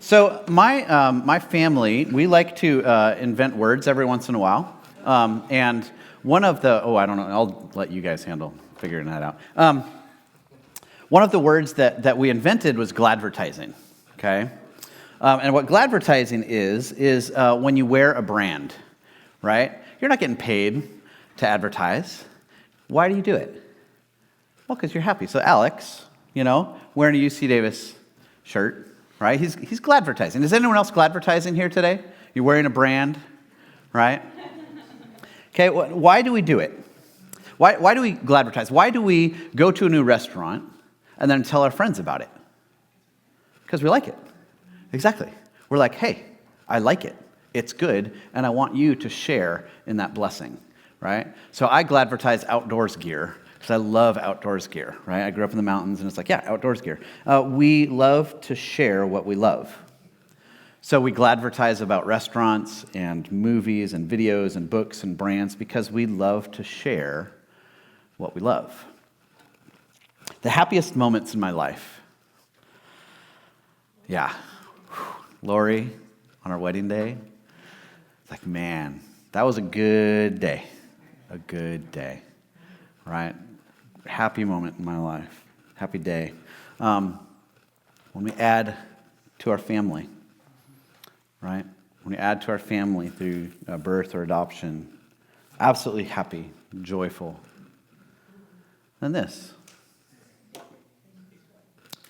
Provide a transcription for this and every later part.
So my family, we like to invent words every once in a while. And one of the, I don't know, I'll let you guys handle figuring that out. One of the words that we invented was gladvertising, okay? And what gladvertising is when you wear a brand, right? You're not getting paid to advertise. Why do you do it? Well, because you're happy. So Alex, wearing a UC Davis shirt, right? He's gladvertising. Is anyone else gladvertising here today? You're wearing a brand, right? Okay, why do we do it? Why do we gladvertise? Why do we go to a new restaurant and then tell our friends about it? Because we like it. Exactly. We're like, hey, I like it. It's good, and I want you to share in that blessing, right? So I gladvertise outdoors gear because I love outdoors gear, right? I grew up in the mountains, and it's like, yeah, outdoors gear. We love to share what we love. So we gladvertise about restaurants and movies and videos and books and brands because we love to share what we love. The happiest moments in my life. Yeah. Lori, on our wedding day, it's like, man, that was a good day. A good day, right? Happy moment in my life. Happy day. When we add to our family, right? When we add to our family through birth or adoption, absolutely happy, joyful. And this.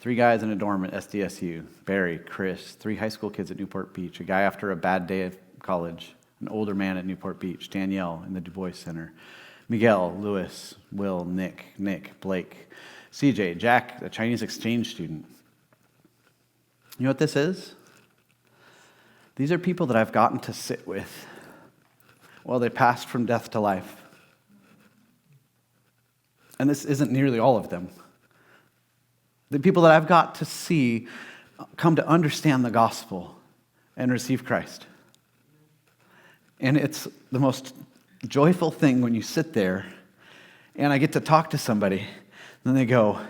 3 guys in a dorm at SDSU, Barry, Chris, 3 high school kids at Newport Beach, a guy after a bad day at college, an older man at Newport Beach, Danielle in the Du Bois Center, Miguel, Lewis, Will, Nick, Blake, CJ, Jack, a Chinese exchange student. You know what this is? These are people that I've gotten to sit with while they passed from death to life. And this isn't nearly all of them. The people that I've got to see come to understand the gospel and receive Christ. And it's the most joyful thing when you sit there and I get to talk to somebody and then they go,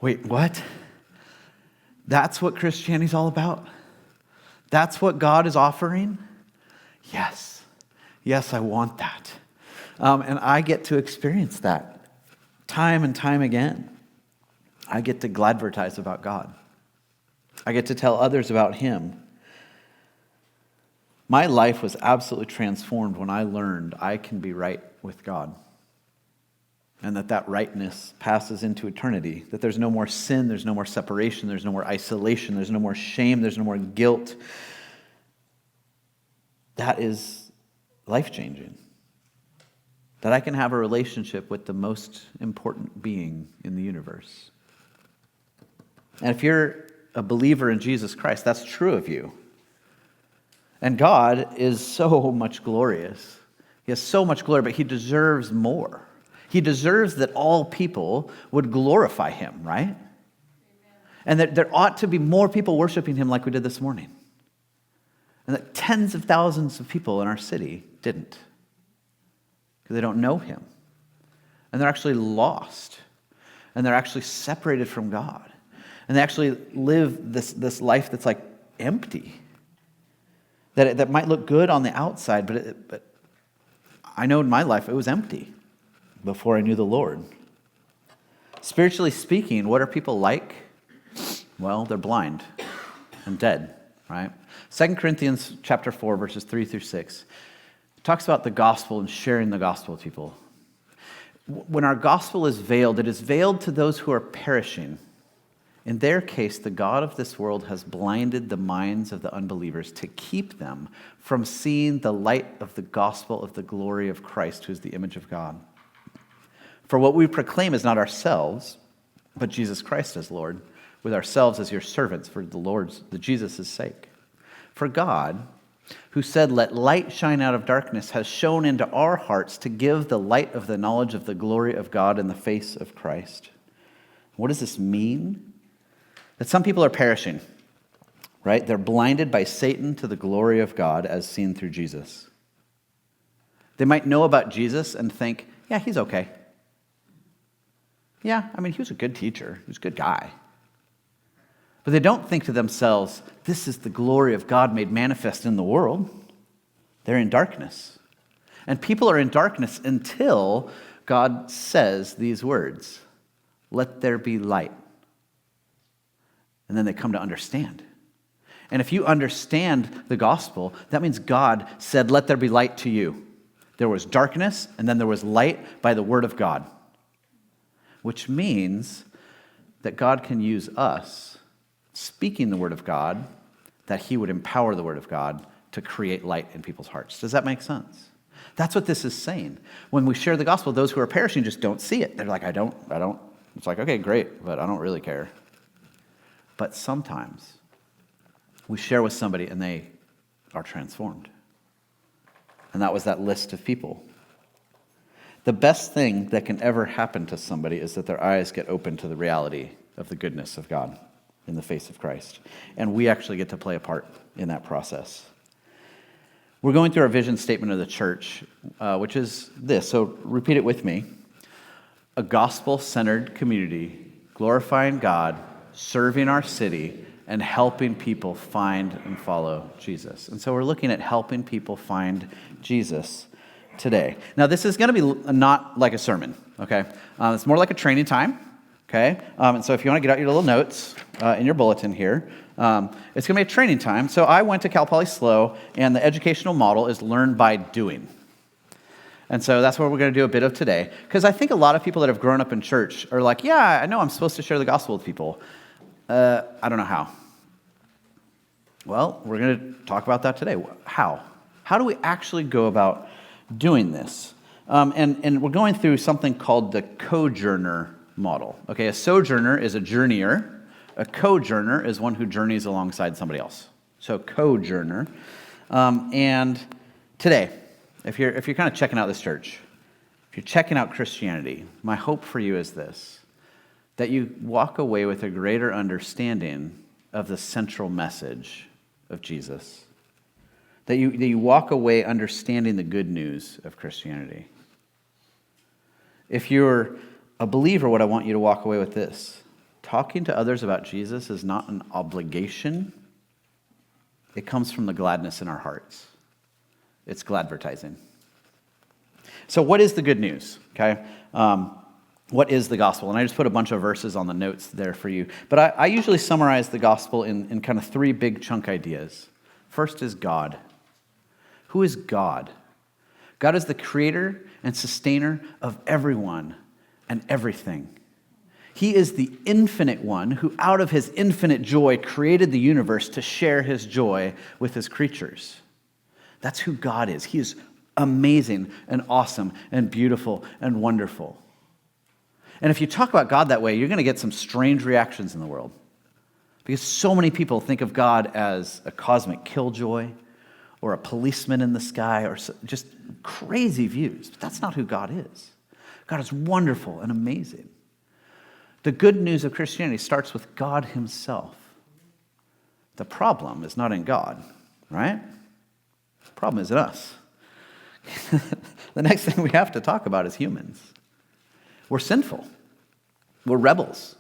wait, what? That's what Christianity's all about? That's what God is offering? Yes. Yes, I want that. And I get to experience that time and time again. I get to gladvertise about God. I get to tell others about Him. My life was absolutely transformed when I learned I can be right with God. And that rightness passes into eternity. That there's no more sin, there's no more separation, there's no more isolation, there's no more shame, there's no more guilt. That is life-changing. That I can have a relationship with the most important being in the universe. And if you're a believer in Jesus Christ, that's true of you. And God is so much glorious. He has so much glory, but He deserves more. He deserves that all people would glorify Him, right? Amen. And that there ought to be more people worshiping Him like we did this morning. And that tens of thousands of people in our city didn't. Because they don't know Him. And they're actually lost. And they're actually separated from God. And they actually live this life that's like empty. That might look good on the outside, but I know in my life it was empty before I knew the Lord. Spiritually speaking, what are people like? Well, they're blind and dead, right? 2 Corinthians chapter 4, verses 3 through 6 talks about the gospel and sharing the gospel with people. When our gospel is veiled, it is veiled to those who are perishing. In their case, the God of this world has blinded the minds of the unbelievers to keep them from seeing the light of the gospel of the glory of Christ, who is the image of God. For what we proclaim is not ourselves, but Jesus Christ as Lord, with ourselves as your servants for the Jesus' sake. For God, who said, "Let light shine out of darkness," has shone into our hearts to give the light of the knowledge of the glory of God in the face of Christ. What does this mean? That some people are perishing, right? They're blinded by Satan to the glory of God as seen through Jesus. They might know about Jesus and think, yeah, He's okay. Yeah, I mean, He was a good teacher. He was a good guy. But they don't think to themselves, this is the glory of God made manifest in the world. They're in darkness. And people are in darkness until God says these words, let there be light. And then they come to understand. And if you understand the gospel, that means God said, let there be light to you. There was darkness, and then there was light by the word of God. Which means that God can use us speaking the word of God, that he would empower the word of God to create light in people's hearts. Does that make sense? That's what this is saying. When we share the gospel, those who are perishing just don't see it. They're like, I don't. It's like, okay, great, but I don't really care. But sometimes we share with somebody and they are transformed. And that was that list of people. The best thing that can ever happen to somebody is that their eyes get open to the reality of the goodness of God in the face of Christ. And we actually get to play a part in that process. We're going through our vision statement of the church, which is this. So repeat it with me. A gospel-centered community, glorifying God, serving our city, and helping people find and follow Jesus. And so we're looking at helping people find Jesus today. Now, this is going to be not like a sermon, okay? It's more like a training time, okay? And so if you want to get out your little notes in your bulletin here, it's going to be a training time. So I went to Cal Poly SLO, and the educational model is learn by doing. And so that's what we're going to do a bit of today. Because I think a lot of people that have grown up in church are like, yeah, I know I'm supposed to share the gospel with people. I don't know how. Well, we're going to talk about that today. How? How do we actually go about doing this? And we're going through something called the co-journer model. Okay, a sojourner is a journeyer. A co-journer is one who journeys alongside somebody else. So co-journer. And today, if you're kind of checking out this church, if you're checking out Christianity, my hope for you is this, that you walk away with a greater understanding of the central message of Jesus. That you walk away understanding the good news of Christianity. If you're a believer, what I want you to walk away with this. Talking to others about Jesus is not an obligation. It comes from the gladness in our hearts. It's gladvertising. So what is the good news? Okay. What is the gospel? And I just put a bunch of verses on the notes there for you. But I usually summarize the gospel in kind of three big chunk ideas. First is God. Who is God? God is the creator and sustainer of everyone and everything. He is the infinite one who out of his infinite joy created the universe to share his joy with his creatures. That's who God is. He is amazing and awesome and beautiful and wonderful. And if you talk about God that way, you're going to get some strange reactions in the world. Because so many people think of God as a cosmic killjoy or a policeman in the sky or just crazy views. But that's not who God is. God is wonderful and amazing. The good news of Christianity starts with God himself. The problem is not in God, right? The problem is in us. The next thing we have to talk about is humans. We're sinful. We're rebels.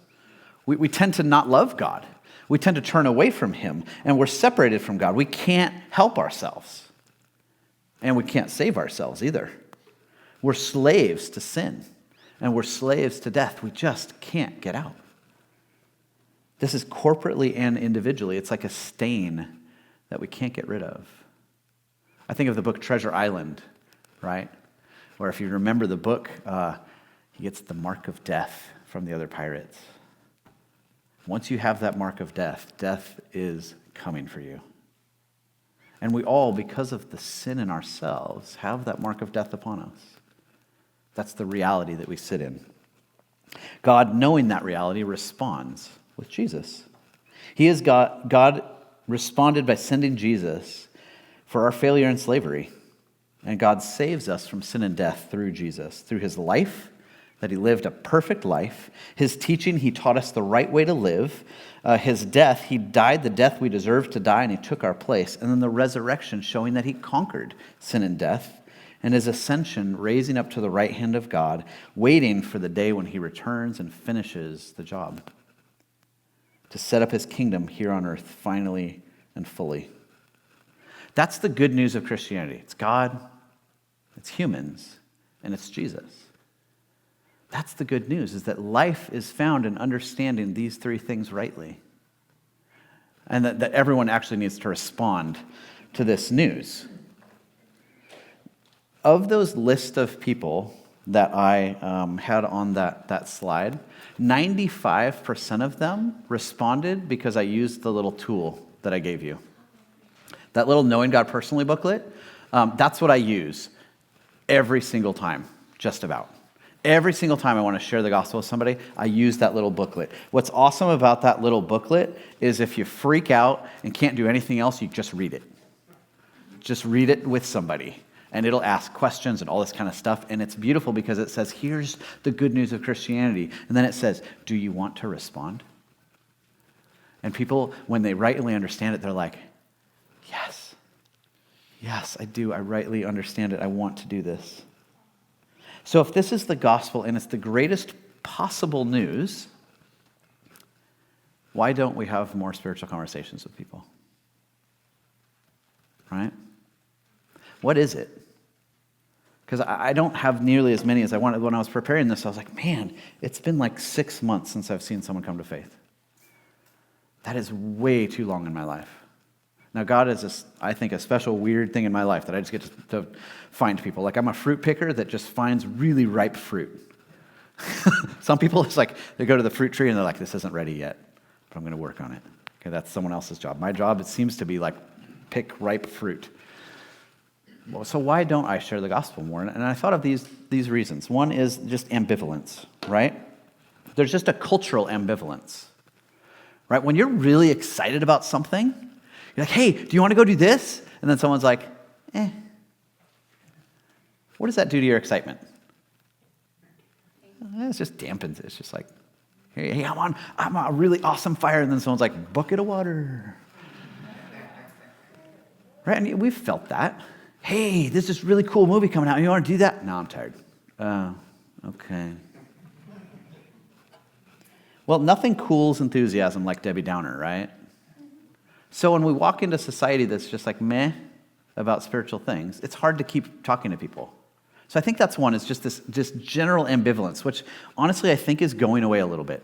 We tend to not love God. We tend to turn away from him, and we're separated from God. We can't help ourselves, and we can't save ourselves either. We're slaves to sin, and we're slaves to death. We just can't get out. This is corporately and individually. It's like a stain that we can't get rid of. I think of the book Treasure Island, right? Where if you remember the book, he gets the mark of death from the other pirates. Once you have that mark of death, death is coming for you. And we all, because of the sin in ourselves, have that mark of death upon us. That's the reality that we sit in. God, knowing that reality, responds with Jesus. He is God. God responded by sending Jesus for our failure in slavery. And God saves us from sin and death through Jesus, through his life, that he lived a perfect life. His teaching, he taught us the right way to live. His death, he died the death we deserved to die, and he took our place. And then the resurrection, showing that he conquered sin and death. And his ascension, raising up to the right hand of God, waiting for the day when he returns and finishes the job. to set up his kingdom here on earth finally and fully. That's the good news of Christianity. It's God, it's humans, and it's Jesus. That's the good news, is that life is found in understanding these three things rightly. And that everyone actually needs to respond to this news. Of those list of people that I had on that slide, 95% of them responded because I used the little tool that I gave you. That little Knowing God Personally booklet, that's what I use every single time, just about. Every single time I want to share the gospel with somebody, I use that little booklet. What's awesome about that little booklet is if you freak out and can't do anything else, you just read it. Just read it with somebody, and it'll ask questions and all this kind of stuff. And it's beautiful because it says, here's the good news of Christianity. And then it says, do you want to respond? And people, when they rightly understand it, they're like, yes, I do. I rightly understand it. I want to do this. So if this is the gospel and it's the greatest possible news, why don't we have more spiritual conversations with people? Right? What is it? Because I don't have nearly as many as I wanted. When I was preparing this, I was like, man, it's been like 6 months since I've seen someone come to faith. That is way too long in my life. Now, God is, I think, a special weird thing in my life that I just get to find people. Like, I'm a fruit picker that just finds really ripe fruit. Some people, it's like, they go to the fruit tree and they're like, this isn't ready yet, but I'm going to work on it. Okay, that's someone else's job. My job, it seems to be like, pick ripe fruit. Well, so why don't I share the gospel more? And I thought of these reasons. One is just ambivalence, right? There's just a cultural ambivalence, right? When you're really excited about something, you're like, hey, do you want to go do this? And then someone's like, What does that do to your excitement? It just dampens it. It's just like, hey, I'm on a really awesome fire. And then someone's like, bucket of water. Right? And we've felt that. Hey, there's this really cool movie coming out. You want to do that? No, I'm tired. Okay. Well, nothing cools enthusiasm like Debbie Downer, right? So when we walk into society that's just like meh about spiritual things, it's hard to keep talking to people. So I think that's one, is just this just general ambivalence, which honestly I think is going away a little bit.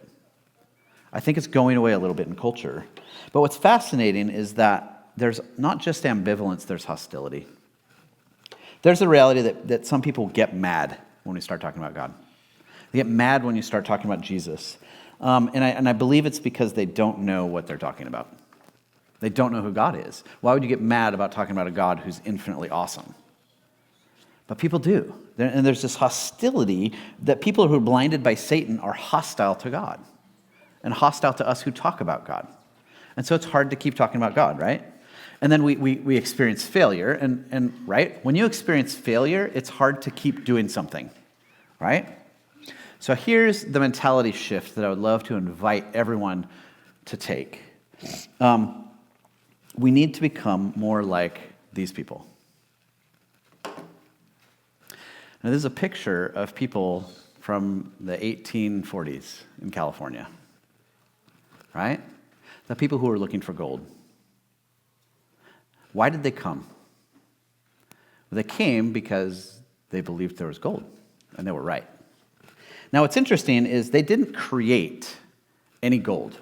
I think it's going away a little bit in culture. But what's fascinating is that there's not just ambivalence, there's hostility. There's a reality that some people get mad when we start talking about God. They get mad when you start talking about Jesus. And I believe it's because they don't know what they're talking about. They don't know who God is. Why would you get mad about talking about a God who's infinitely awesome? But people do. And there's this hostility that people who are blinded by Satan are hostile to God and hostile to us who talk about God. And so it's hard to keep talking about God, right? And then we experience failure. And right, when you experience failure, it's hard to keep doing something, right? So here's the mentality shift that I would love to invite everyone to take. We need to become more like these people. Now, this is a picture of people from the 1840s in California, right? The people who were looking for gold. Why did they come? Well, they came because they believed there was gold, and they were right. Now, what's interesting is they didn't create any gold.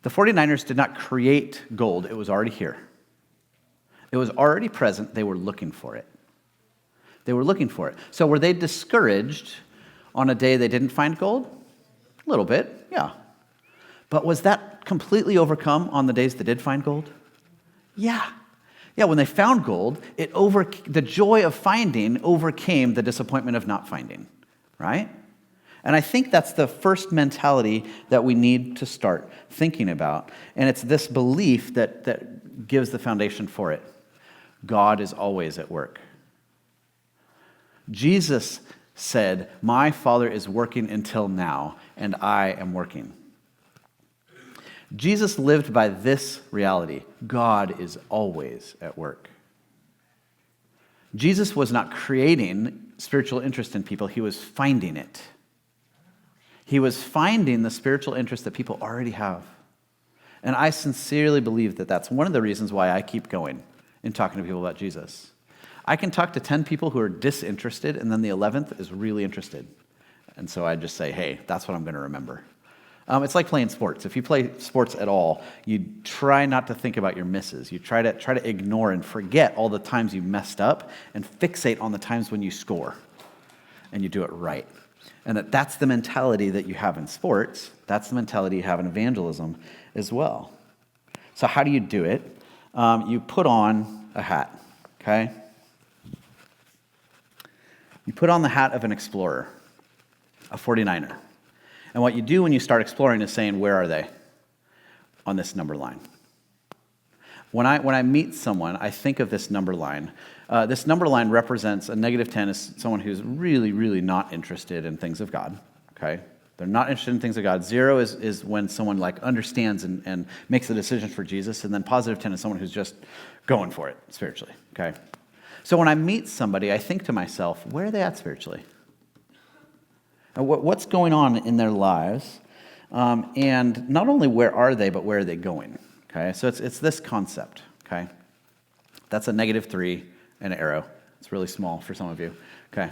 The 49ers did not create gold. It was already here. It was already present. They were looking for it. They were looking for it. So were they discouraged on a day they didn't find gold? A little bit, yeah. But was that completely overcome on the days they did find gold? Yeah. Yeah, when they found gold, the joy of finding overcame the disappointment of not finding, right? And I think that's the first mentality that we need to start thinking about. And it's this belief that gives the foundation for it. God is always at work. Jesus said, "My Father is working until now, and I am working." Jesus lived by this reality. God is always at work. Jesus was not creating spiritual interest in people. He was finding it. He was finding the spiritual interest that people already have. And I sincerely believe that that's one of the reasons why I keep going in talking to people about Jesus. I can talk to 10 people who are disinterested, and then the 11th is really interested. And so I just say, hey, that's what I'm going to remember. It's like playing sports. If you play sports at all, you try not to think about your misses. You try to ignore and forget all the times you messed up and fixate on the times when you score and you do it right. And that's the mentality that you have in sports. That's the mentality you have in evangelism as well. So how do you do it? You put on a hat, okay? You put on the hat of an explorer, a 49er. And what you do when you start exploring is saying, where are they on this number line? When I meet someone, I think of this number line. This number line represents a -10 as someone who's really, really not interested in things of God, okay? They're not interested in things of God. 0 is when someone like understands and makes a decision for Jesus, and then +10 is someone who's just going for it spiritually, okay? So when I meet somebody, I think to myself, where are they at spiritually? What's going on in their lives? And not only where are they, but where are they going? Okay, so it's this concept, okay? That's a -3 and an arrow. It's really small for some of you, okay?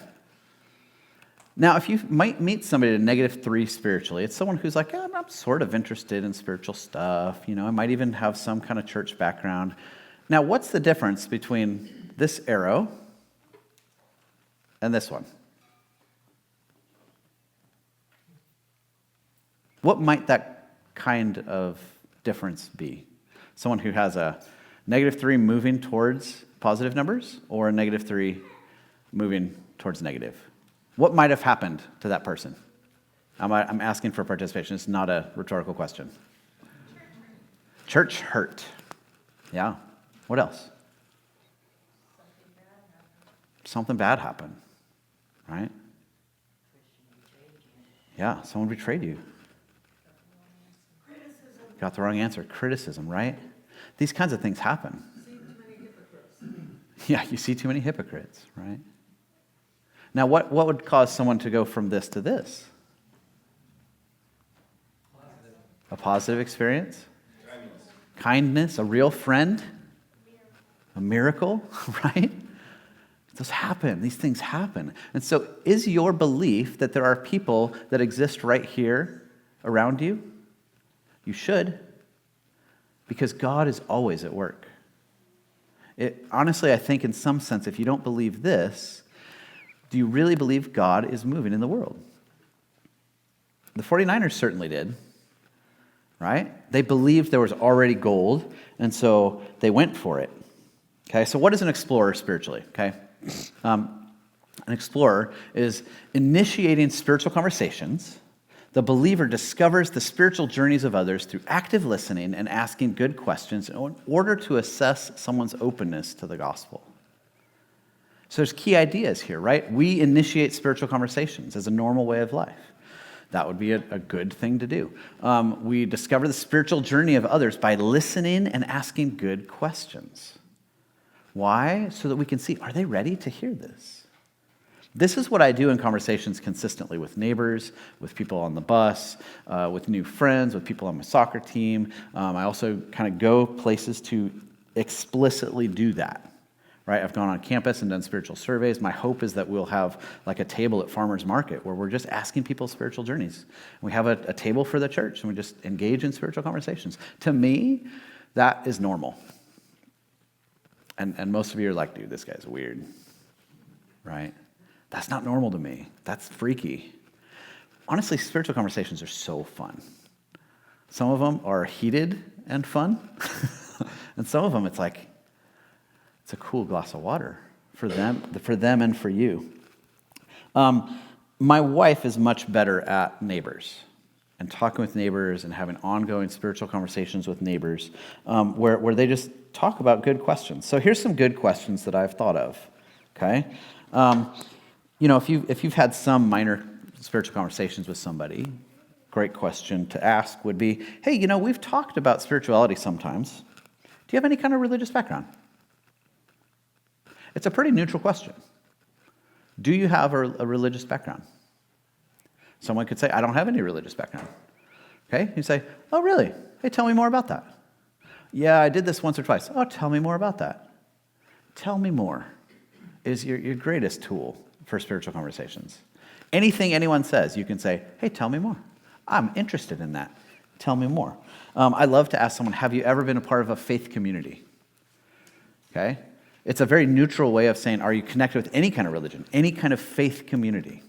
Now, if you might meet somebody at a -3 spiritually, it's someone who's like, I'm sort of interested in spiritual stuff. I might even have some kind of church background. Now, what's the difference between this arrow and this one? What might that kind of difference be? Someone who has a -3 moving towards positive numbers or a -3 moving towards negative? What might have happened to that person? I'm asking for participation. It's not a rhetorical question. Church hurt. Yeah. What else? Something bad happened, right? Yeah, someone betrayed you. Got the wrong answer. Criticism, right? These kinds of things happen. Yeah, you see too many hypocrites, right? Now, what would cause someone to go from this to this? A positive experience? Kindness, a real friend? A miracle, right? Those happen. These things happen. And so is your belief that there are people that exist right here around you? You should, because God is always at work. Honestly, I think in some sense, if you don't believe this, do you really believe God is moving in the world? The 49ers certainly did, right? They believed there was already gold, and so they went for it. Okay, so what is an explorer spiritually? Okay, an explorer is initiating spiritual conversations. The believer discovers the spiritual journeys of others through active listening and asking good questions in order to assess someone's openness to the gospel. So there's key ideas here, right? We initiate spiritual conversations as a normal way of life. That would be a good thing to do. We discover the spiritual journey of others by listening and asking good questions. Why? So that we can see, are they ready to hear this? This is what I do in conversations consistently with neighbors, with people on the bus, with new friends, with people on my soccer team. I also kind of go places to explicitly do that, right? I've gone on campus and done spiritual surveys. My hope is that we'll have like a table at Farmers Market where we're just asking people's spiritual journeys. We have a table for the church and we just engage in spiritual conversations. To me, that is normal. And most of you are like, dude, this guy's weird, right? That's not normal to me. That's freaky. Honestly, spiritual conversations are so fun. Some of them are heated and fun. And some of them, it's like, it's a cool glass of water for them and for you. My wife is much better at neighbors and talking with neighbors and having ongoing spiritual conversations with neighbors where they just talk about good questions. So here's some good questions that I've thought of, okay? If you've had some minor spiritual conversations with somebody, great question to ask would be, hey, we've talked about spirituality sometimes. Do you have any kind of religious background? It's a pretty neutral question. Do you have a religious background? Someone could say, I don't have any religious background. Okay? You say, oh, really? Hey, tell me more about that. Yeah, I did this once or twice. Oh, tell me more about that. Tell me more is your greatest tool for spiritual conversations. Anything anyone says, you can say, hey, tell me more. I'm interested in that. Tell me more. I love to ask someone, have you ever been a part of a faith community? Okay? It's a very neutral way of saying, are you connected with any kind of religion, any kind of faith community?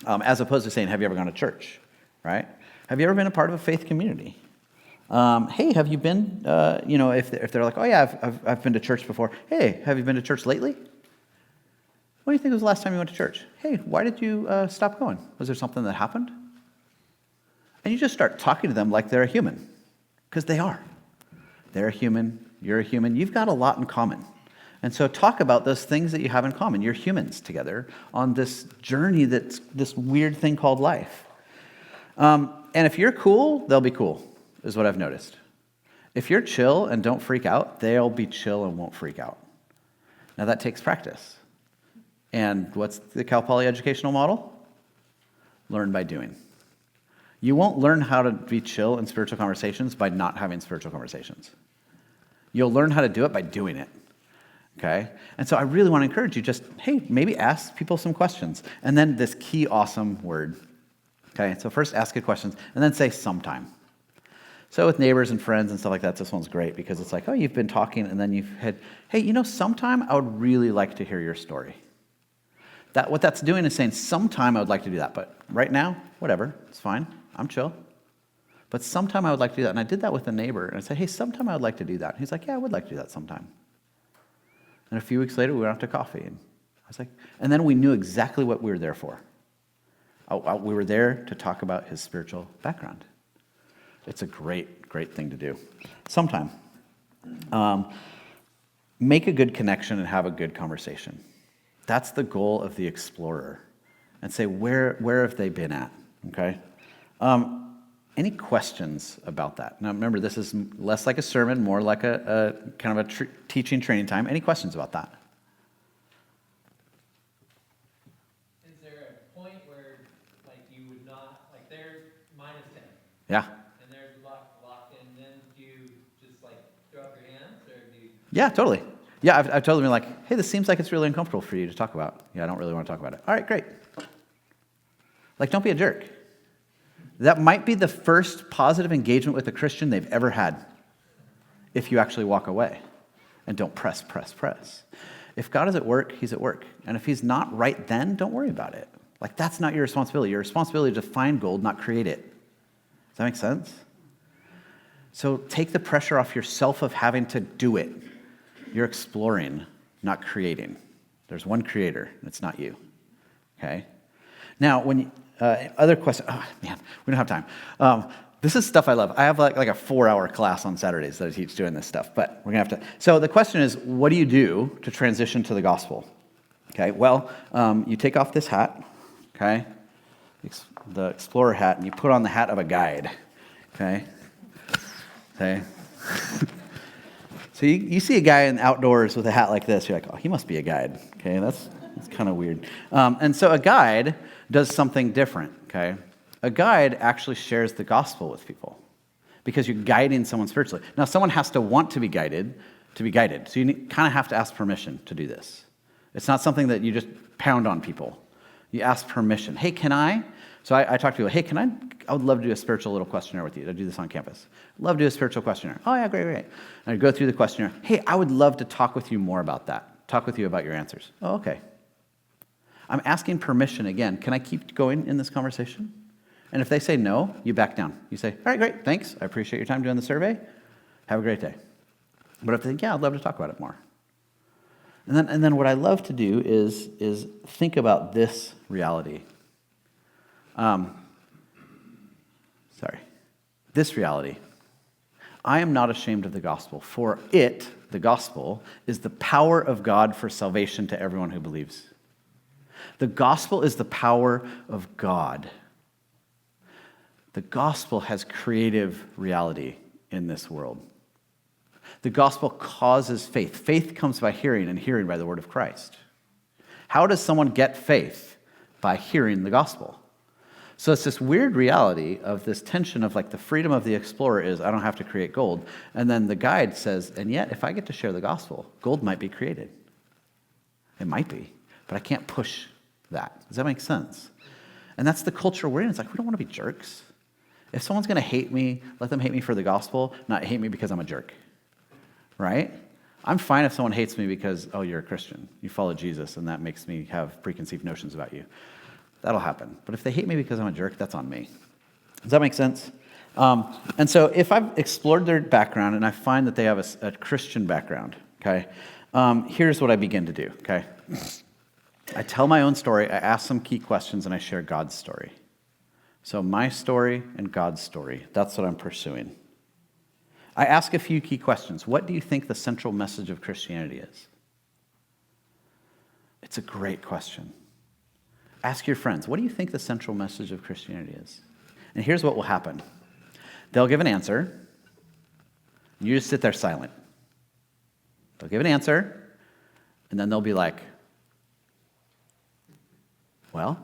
As opposed to saying, have you ever gone to church? Right? Have you ever been a part of a faith community? Hey, have you been, if they're like, oh yeah, I've been to church before. Hey, have you been to church lately? What do you think was the last time you went to church? Hey, why did you stop going? Was there something that happened? And you just start talking to them like they're a human, because they are. They're a human, you're a human, you've got a lot in common. And so talk about those things that you have in common. You're humans together on this journey that's this weird thing called life. And if you're cool, they'll be cool, is what I've noticed. If you're chill and don't freak out, they'll be chill and won't freak out. Now that takes practice. And what's the Cal Poly educational model? Learn by doing. You won't learn how to be chill in spiritual conversations by not having spiritual conversations. You'll learn how to do it by doing it. Okay? And so I really want to encourage you, just, hey, maybe ask people some questions. And then this key awesome word. Okay? So first ask good questions, and then say sometime. So with neighbors and friends and stuff like that, this one's great because it's like, oh, you've been talking, and then you've had, hey, sometime I would really like to hear your story. What that's doing is saying, sometime I would like to do that, but right now, whatever, it's fine. I'm chill. But sometime I would like to do that. And I did that with a neighbor, and I said, hey, sometime I would like to do that. And he's like, yeah, I would like to do that sometime. And a few weeks later, we went out to coffee. And I was like, and then we knew exactly what we were there for. We were there to talk about his spiritual background. It's a great, great thing to do. Sometime. Make a good connection and have a good conversation. That's the goal of the explorer. And say, where have they been at? Okay? Any questions about that? Now remember, this is less like a sermon, more like a kind of a teaching training time. Any questions about that? Is there a point where, like, you would not, like, they're -10? Yeah. And they're locked in, then do you just, like, throw up your hands, or do you? Yeah, totally. Yeah, I've told them, like, hey, this seems like it's really uncomfortable for you to talk about. Yeah, I don't really want to talk about it. All right, great. Like, don't be a jerk. That might be the first positive engagement with a Christian they've ever had if you actually walk away and don't press. If God is at work, he's at work. And if he's not right then, don't worry about it. Like, that's not your responsibility. Your responsibility is to find gold, not create it. Does that make sense? So take the pressure off yourself of having to do it. You're exploring, not creating. There's one creator, and it's not you. Okay? Now, when other question, oh man, we don't have time. This is stuff I love. I have like a 4-hour class on Saturdays that I teach doing this stuff, but we're gonna have to. So the question is, what do you do to transition to the gospel? Okay, well, you take off this hat, okay, the explorer hat, and you put on the hat of a guide, okay? Okay. So you see a guy in outdoors with a hat like this, you're like, oh, he must be a guide, okay? That's kind of weird. And so a guide does something different, okay? A guide actually shares the gospel with people because you're guiding someone spiritually. Now, someone has to want to be guided. So you kind of have to ask permission to do this. It's not something that you just pound on people. You ask permission. Hey, can I? So I talk to people, hey, I would love to do a spiritual little questionnaire with you. I do this on campus. Love to do a spiritual questionnaire. Oh, yeah, great. And I go through the questionnaire. Hey, I would love to talk with you more about that. Talk with you about your answers. Oh, okay. I'm asking permission again. Can I keep going in this conversation? And if they say no, you back down. You say, all right, great, thanks. I appreciate your time doing the survey. Have a great day. But if they think, yeah, I'd love to talk about it more. And then what I love to do is think about this reality. This reality. I am not ashamed of the gospel, for it, the gospel, is the power of God for salvation to everyone who believes. The gospel is the power of God. The gospel has creative reality in this world. The gospel causes faith. Faith comes by hearing, and hearing by the word of Christ. How does someone get faith? By hearing the gospel. So it's this weird reality of this tension of like the freedom of the explorer is I don't have to create gold. And then the guide says, and yet if I get to share the gospel, gold might be created. It might be, but I can't push that. Does that make sense? And that's the culture we're in. It's like, we don't want to be jerks. If someone's going to hate me, let them hate me for the gospel, not hate me because I'm a jerk. Right? I'm fine if someone hates me because, oh, you're a Christian. You follow Jesus, and that makes me have preconceived notions about you. That'll happen. But if they hate me because I'm a jerk, that's on me. Does that make sense? And so if I've explored their background and I find that they have a Christian background, okay, here's what I begin to do, okay? I tell my own story, I ask some key questions, and I share God's story. So my story and God's story, that's what I'm pursuing. I ask a few key questions. What do you think the central message of Christianity is? It's a great question. Ask your friends, what do you think the central message of Christianity is? And here's what will happen. They'll give an answer. You just sit there silent. They'll give an answer, and then they'll be like, well,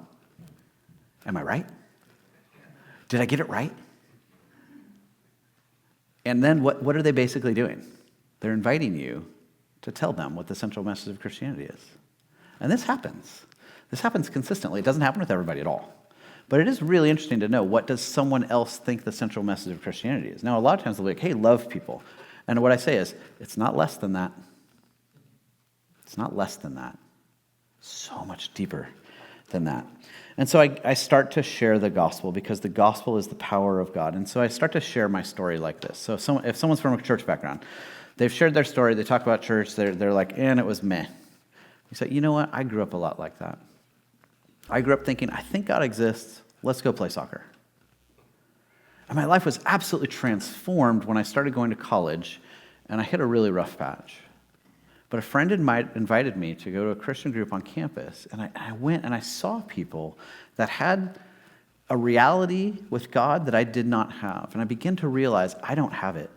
am I right? Did I get it right? And then what are they basically doing? They're inviting you to tell them what the central message of Christianity is. And this happens. This happens consistently. It doesn't happen with everybody at all. But it is really interesting to know, what does someone else think the central message of Christianity is? Now, a lot of times they'll be like, hey, love people. And what I say is, it's not less than that. It's not less than that. So much deeper than that. And so I start to share the gospel, because the gospel is the power of God. And so I start to share my story like this. So if someone's from a church background, they've shared their story, they talk about church, they're like, and it was meh. You say, you know what? I grew up a lot like that. I grew up thinking, I think God exists. Let's go play soccer. And my life was absolutely transformed when I started going to college, and I hit a really rough patch. But a friend invited me to go to a Christian group on campus, and I went and I saw people that had a reality with God that I did not have. And I began to realize I don't have it.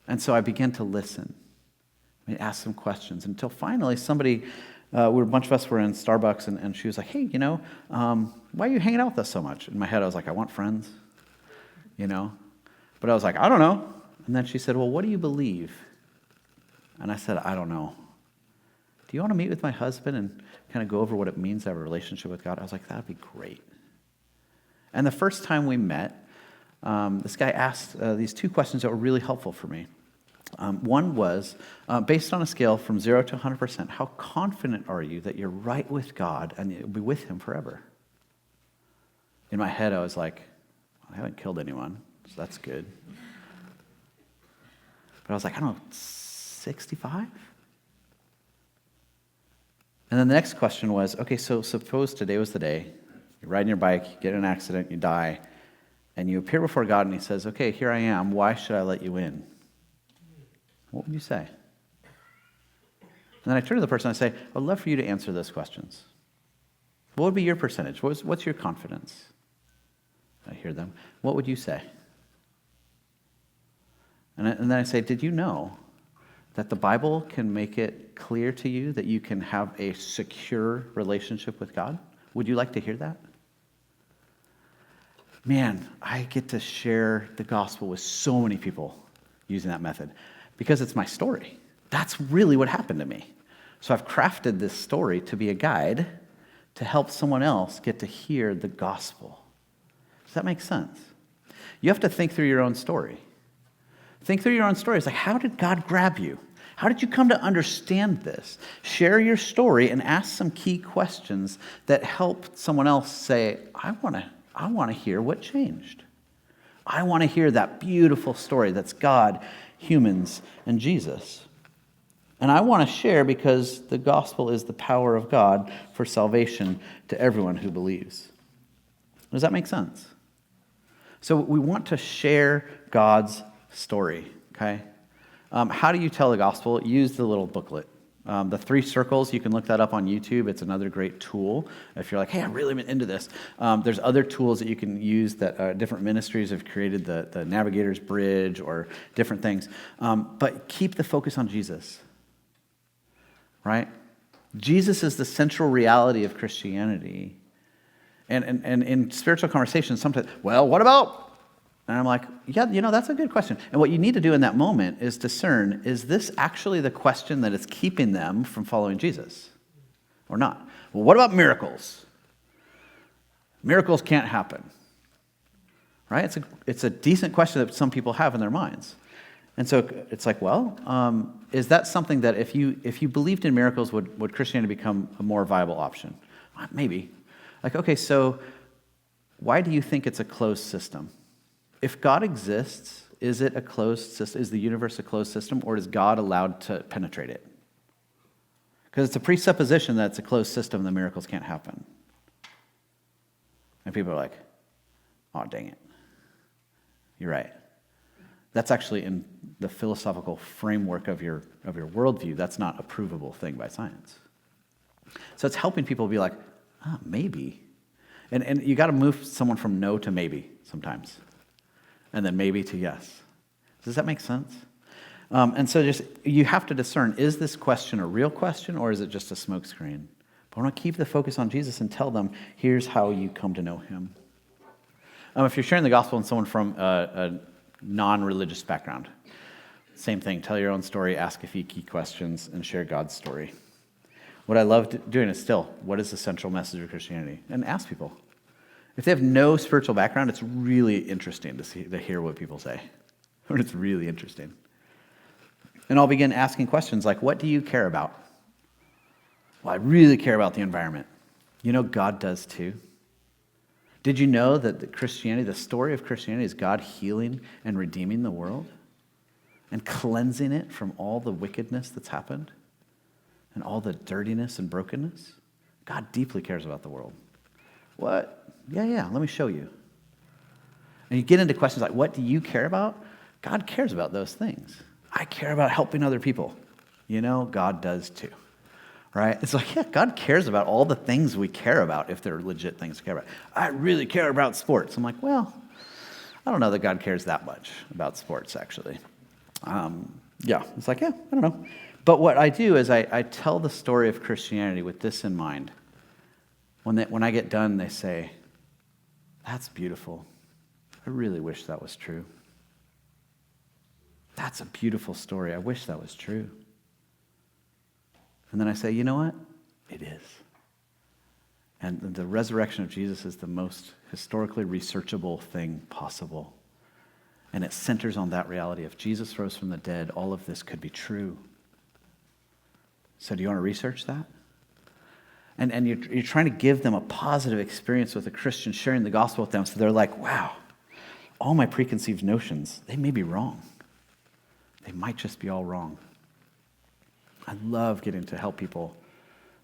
And so I began to listen. I asked some questions until finally somebody, a bunch of us were in Starbucks, and she was like, hey, why are you hanging out with us so much? In my head, I was like, I want friends, But I was like, I don't know. And then she said, well, what do you believe? And I said, I don't know. Do you want to meet with my husband and kind of go over what it means to have a relationship with God? I was like, that'd be great. And the first time we met, this guy asked these two questions that were really helpful for me. One was, based on a scale from 0 to 100%, how confident are you that you're right with God and you'll be with him forever? In my head, I was like, I haven't killed anyone, so that's good. But I was like, I don't know, 65? And then the next question was, okay, so suppose today was the day. You're riding your bike, you get in an accident, you die, and you appear before God, and he says, okay, here I am. Why should I let you in? What would you say? And then I turn to the person and I say, I'd love for you to answer those questions. What would be your percentage? What's your confidence? I hear them. What would you say? And then I say, did you know that the Bible can make it clear to you that you can have a secure relationship with God? Would you like to hear that? Man, I get to share the gospel with so many people using that method because it's my story. That's really what happened to me. So I've crafted this story to be a guide to help someone else get to hear the gospel. Does that make sense? You have to think through your own story. Think through your own story. It's like, how did God grab you? How did you come to understand this? Share your story and ask some key questions that help someone else say, I want to hear what changed. I want to hear that beautiful story that's God, humans, and Jesus. And I want to share because the gospel is the power of God for salvation to everyone who believes. Does that make sense? So we want to share God's story, okay? How do you tell the gospel? Use the little booklet. The 3 circles, you can look that up on YouTube. It's another great tool. If you're like, hey, I'm really into this. There's other tools that you can use that different ministries have created, the Navigator's Bridge or different things. But keep the focus on Jesus, right? Jesus is the central reality of Christianity. And in spiritual conversations, sometimes, well, what about? And I'm like, yeah, that's a good question. And what you need to do in that moment is discern, is this actually the question that is keeping them from following Jesus or not? Well, what about miracles? Miracles can't happen, right? It's a decent question that some people have in their minds. And so it's like, well, is that something that if you believed in miracles, would Christianity become a more viable option? Maybe. Like, okay, so why do you think it's a closed system? If God exists, is it a closed system? Is the universe a closed system, or is God allowed to penetrate it? Because it's a presupposition that it's a closed system and the miracles can't happen. And people are like, oh, dang it. You're right. That's actually in the philosophical framework of your worldview. That's not a provable thing by science. So it's helping people be like, maybe. And you got to move someone from no to maybe sometimes. And then maybe to yes. Does that make sense? And so you have to discern, is this question a real question or is it just a smokescreen? But I want to keep the focus on Jesus and tell them, here's how you come to know him. If you're sharing the gospel with someone from a non-religious background, same thing. Tell your own story, ask a few key questions, and share God's story. What I love doing is still, what is the central message of Christianity? And ask people. If they have no spiritual background, it's really interesting to hear what people say. It's really interesting. And I'll begin asking questions like, what do you care about? Well, I really care about the environment. God does too. Did you know that the story of Christianity is God healing and redeeming the world and cleansing it from all the wickedness that's happened and all the dirtiness and brokenness? God deeply cares about the world. What? Yeah, let me show you. And you get into questions like, what do you care about? God cares about those things. I care about helping other people. God does too. Right? It's like, yeah, God cares about all the things we care about if they're legit things to care about. I really care about sports. I'm like, well, I don't know that God cares that much about sports, actually. It's like, yeah, I don't know. But what I do is I tell the story of Christianity with this in mind. When I get done, they say, that's beautiful. I really wish that was true. That's a beautiful story. I wish that was true. And then I say, you know what? It is. And the resurrection of Jesus is the most historically researchable thing possible. And it centers on that reality. If Jesus rose from the dead, all of this could be true. So do you want to research that? And you're trying to give them a positive experience with a Christian, sharing the gospel with them, so they're like, wow, all my preconceived notions, they may be wrong. They might just be all wrong. I love getting to help people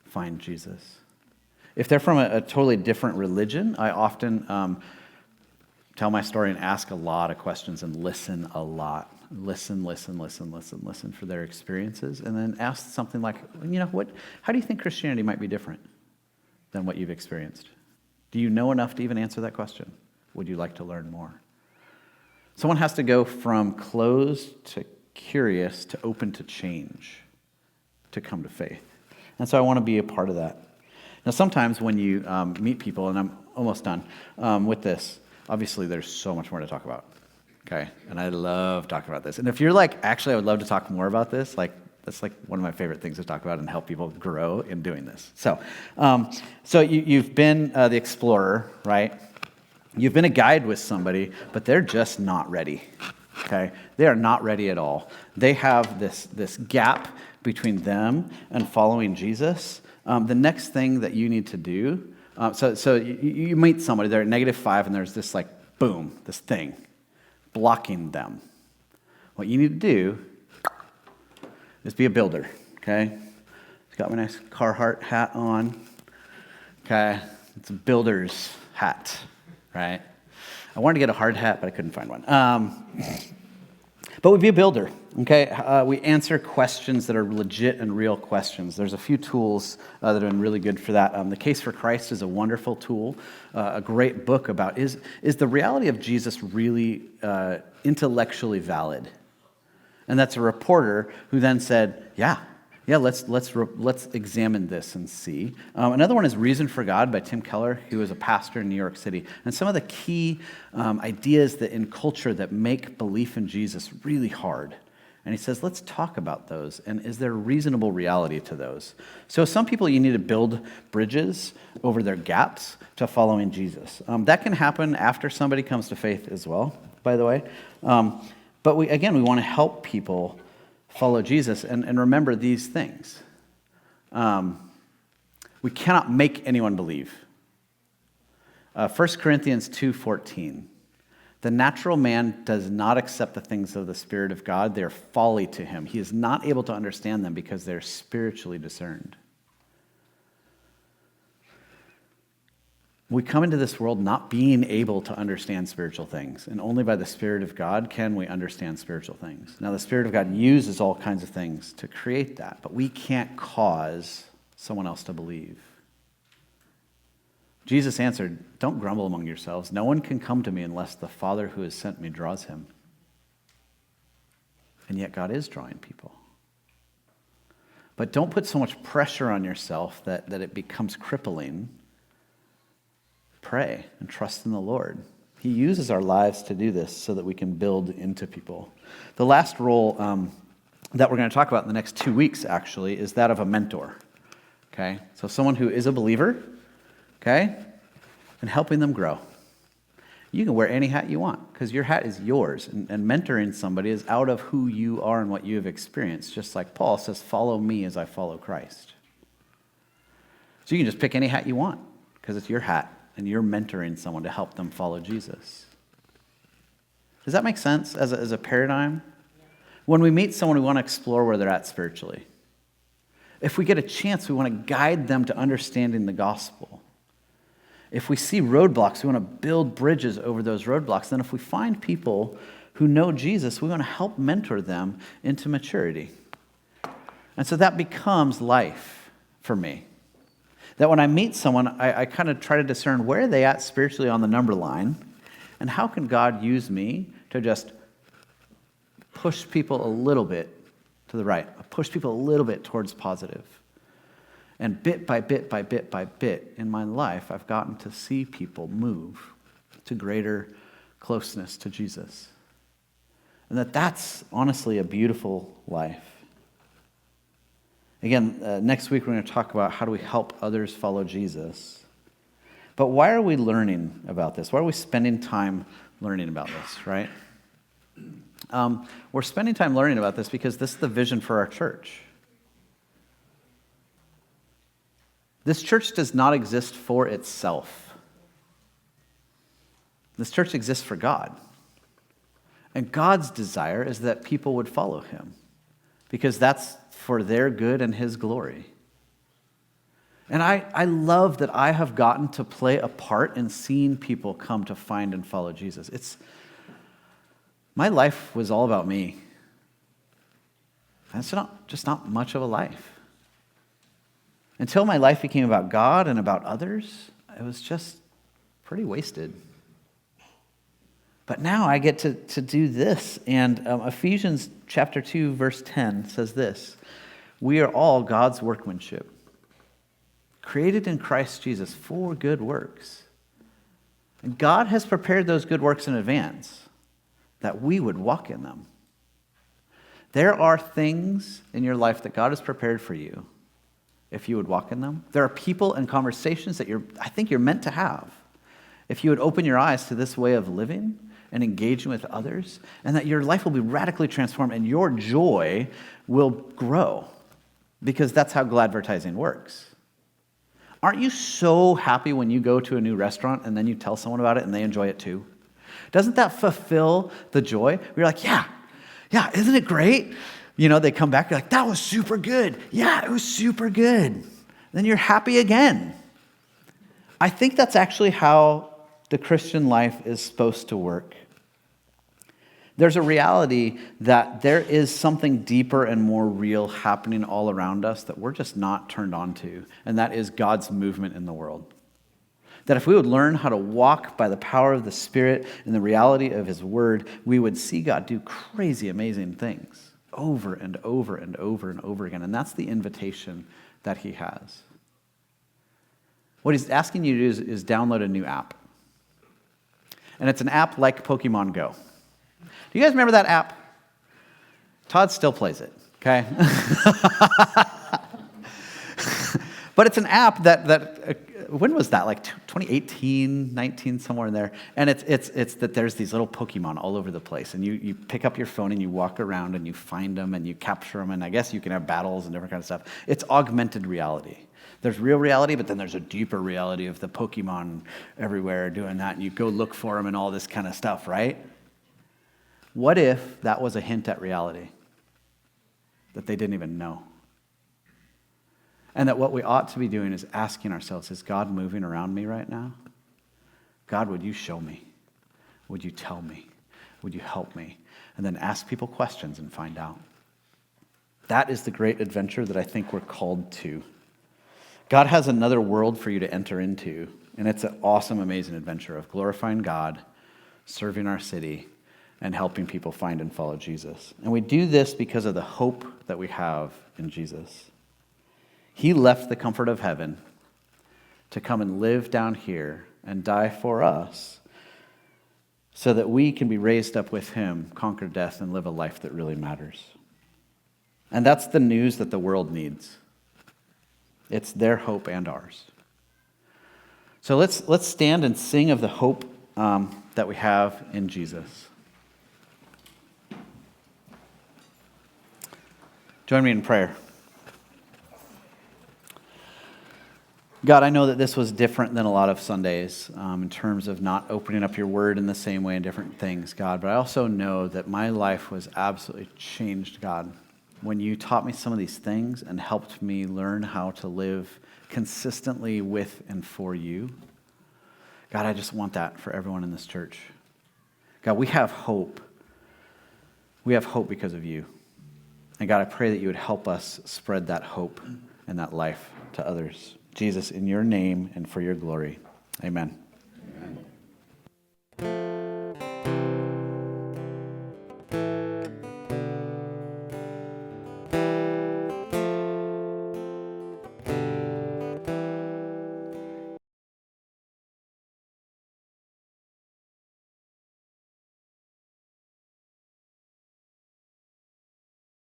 find Jesus. If they're from a totally different religion, I often tell my story and ask a lot of questions and listen a lot. Listen for their experiences, and then ask something like, how do you think Christianity might be different than what you've experienced? Do you know enough to even answer that question? Would you like to learn more? Someone has to go from closed to curious to open to change to come to faith. And so I want to be a part of that. Now, sometimes when you meet people, and I'm almost done with this, obviously there's so much more to talk about, okay? And I love talking about this. And if you're like, actually, I would love to talk more about this, that's like one of my favorite things to talk about and help people grow in doing this. So you've been the explorer, right? You've been a guide with somebody, but they're just not ready, okay? They are not ready at all. They have this gap between them and following Jesus. The next thing that you need to do, so you meet somebody, they're at -5, and there's this boom, this thing blocking them. What you need to do is be a builder, okay? I've got my nice Carhartt hat on, okay? It's a builder's hat, right? I wanted to get a hard hat, but I couldn't find one. But we'd be a builder, okay? We answer questions that are legit and real questions. There's a few tools that have been really good for that. The Case for Christ is a wonderful tool, a great book about, is the reality of Jesus really intellectually valid? And that's a reporter who then said, yeah, yeah, let's examine this and see. Another one is Reason for God by Tim Keller, who is a pastor in New York City. And some of the key ideas that in culture that make belief in Jesus really hard. And he says, let's talk about those. And is there reasonable reality to those? So some people, you need to build bridges over their gaps to following Jesus. That can happen after somebody comes to faith as well, by the way. But we want to help people follow Jesus and remember these things. We cannot make anyone believe. 1 Corinthians 2:14. The natural man does not accept the things of the Spirit of God. They are folly to him. He is not able to understand them because they're spiritually discerned. We come into this world not being able to understand spiritual things, and only by the Spirit of God can we understand spiritual things. Now, the Spirit of God uses all kinds of things to create that, but we can't cause someone else to believe. Jesus answered, "Don't grumble among yourselves. No one can come to me unless the Father who has sent me draws him." And yet God is drawing people. But don't put so much pressure on yourself that it becomes crippling. Pray and trust in the Lord. He uses our lives to do this so that we can build into people. The last role that we're going to talk about in the next 2 weeks, actually, is that of a mentor. Okay? So someone who is a believer, okay, and helping them grow. You can wear any hat you want because your hat is yours. And mentoring somebody is out of who you are and what you have experienced. Just like Paul says, follow me as I follow Christ. So you can just pick any hat you want because it's your hat and you're mentoring someone to help them follow Jesus. Does that make sense as a paradigm? When we meet someone, we want to explore where they're at spiritually. If we get a chance, we want to guide them to understanding the gospel. If we see roadblocks, we want to build bridges over those roadblocks. Then if we find people who know Jesus, we want to help mentor them into maturity. And so that becomes life for me. That when I meet someone, I kind of try to discern where are they at spiritually on the number line, and how can God use me to just push people a little bit to the right, push people a little bit towards positive. And bit by bit by bit by bit in my life, I've gotten to see people move to greater closeness to Jesus. And that's honestly a beautiful life. Again, next week we're going to talk about how do we help others follow Jesus. But why are we learning about this? Why are we spending time learning about this, right? We're spending time learning about this because this is the vision for our church. This church does not exist for itself. This church exists for God. And God's desire is that people would follow him because that's for their good and his glory. And I love that I have gotten to play a part in seeing people come to find and follow Jesus. My life was all about me. And it's not much of a life. Until my life became about God and about others, it was just pretty wasted. But now I get to do this. And Ephesians chapter 2, verse 10 says this: we are all God's workmanship, created in Christ Jesus for good works. And God has prepared those good works in advance that we would walk in them. There are things in your life that God has prepared for you if you would walk in them. There are people and conversations that I think you're meant to have if you would open your eyes to this way of living and engaging with others, and that your life will be radically transformed and your joy will grow, because that's how Gladvertising works. Aren't you so happy when you go to a new restaurant and then you tell someone about it and they enjoy it too? Doesn't that fulfill the joy? You're like, yeah, isn't it great? They come back, you're like, that was super good. Yeah, it was super good. Then you're happy again. I think that's actually how the Christian life is supposed to work. There's a reality that there is something deeper and more real happening all around us that we're just not turned on to, and that is God's movement in the world. That if we would learn how to walk by the power of the Spirit and the reality of his word, we would see God do crazy, amazing things. over and over and over and over again. And that's the invitation that he has. What he's asking you to do is download a new app. And it's an app like Pokemon Go. Do you guys remember that app? Todd still plays it, okay? But it's an app that when was that? Like 2018, 19, somewhere in there. And it's that there's these little Pokemon all over the place. And you pick up your phone and you walk around and you find them and you capture them. And I guess you can have battles and different kind of stuff. It's augmented reality. There's real reality, but then there's a deeper reality of the Pokemon everywhere doing that. And you go look for them and all this kind of stuff, right? What if that was a hint at reality that they didn't even know? And that what we ought to be doing is asking ourselves, is God moving around me right now? God, would you show me? Would you tell me? Would you help me? And then ask people questions and find out. That is the great adventure that I think we're called to. God has another world for you to enter into, and it's an awesome, amazing adventure of glorifying God, serving our city, and helping people find and follow Jesus. And we do this because of the hope that we have in Jesus. He left the comfort of heaven to come and live down here and die for us so that we can be raised up with him, conquer death, and live a life that really matters. And that's the news that the world needs. It's their hope and ours. So let's stand and sing of the hope that we have in Jesus. Join me in prayer. God, I know that this was different than a lot of Sundays in terms of not opening up your word in the same way and different things, God. But I also know that my life was absolutely changed, God, when you taught me some of these things and helped me learn how to live consistently with and for you. God, I just want that for everyone in this church. God, we have hope. We have hope because of you. And God, I pray that you would help us spread that hope and that life to others. Jesus, in your name and for your glory, amen.